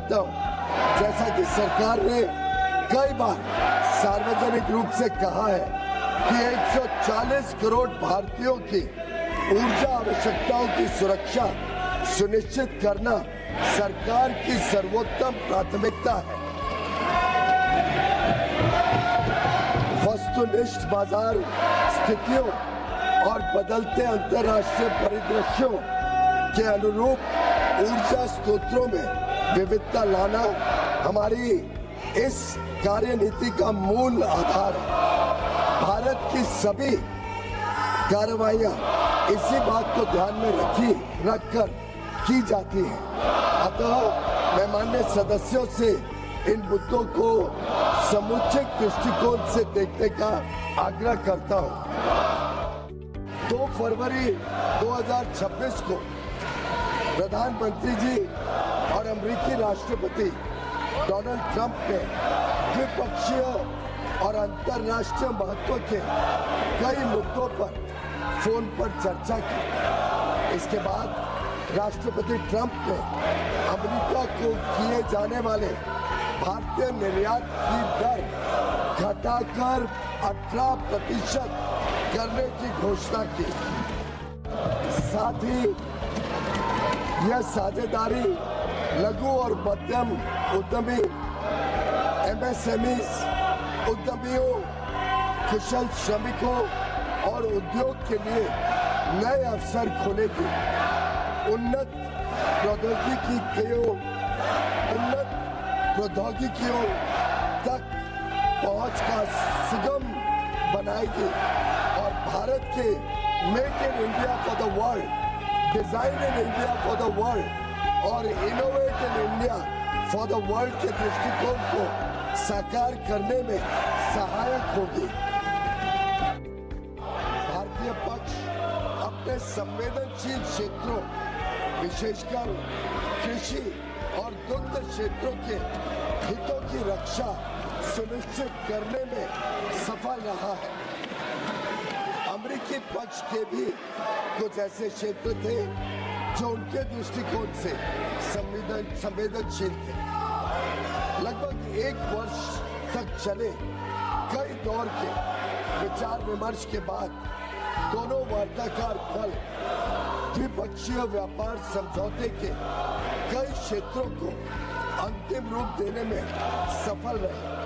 चाहता हूं, जैसा कि सरकार ने कई बार सार्वजनिक रूप से कहा है कि 140 करोड़ भारतीयों की ऊर्जा आवश्यकताओं की सुरक्षा सुनिश्चित करना सरकार की सर्वोत्तम प्राथमिकता है। वस्तुनिष्ठ बाजार स्थितियों और बदलते अंतर्राष्ट्रीय परिदृश्यों के अनुरूप ऊर्जा स्रोतों में विविधता लाना हमारी इस कार्यनीति का मूल आधार है। भारत की सभी कार्रवाइयां इसी बात को ध्यान में रखकर की जाती है। अतः मैं माननीय सदस्यों से इन मुद्दों को समुचित दृष्टिकोण से देखने का आग्रह करता हूं। 2 फरवरी 2026 को प्रधानमंत्री जी और अमेरिकी राष्ट्रपति डोनाल्ड ट्रंप ने द्विपक्षीय और अंतर्राष्ट्रीय महत्व के कई मुद्दों पर फोन पर चर्चा की। इसके बाद राष्ट्रपति ट्रंप ने अमेरिका को किए जाने वाले भारतीय निर्यात की दर घटाकर 18% करने की घोषणा की। साथ ही यह साझेदारी लघु और मध्यम उद्यमी MSMEs उद्यमियों, कुशल श्रमिकों और उद्योग के लिए नए अवसर खोलेगी। उन्नत प्रौद्योगिकियों तक पहुंच का सुगम बनाएगी और भारत के make in India for the world, design in India for the world और innovate in India for the world के दृष्टिकोण को साकार करने में सहायक होगी। भारतीय पक्ष अपने संवेदनशील क्षेत्रों, विशेषकर कृषि और दुग्ध क्षेत्रों के हितों की रक्षा सुनिश्चित करने में सफल रहा है। अमेरिकी पक्ष के भी कुछ ऐसे क्षेत्र थे जो उनके दृष्टिकोण से संवेदनशील थे। लगभग 1 वर्ष तक चले कई दौर के विचार विमर्श के बाद दोनों वार्ताकार दल द्विपक्षीय व्यापार समझौते के कई क्षेत्रों को अंतिम रूप देने में सफल रहे।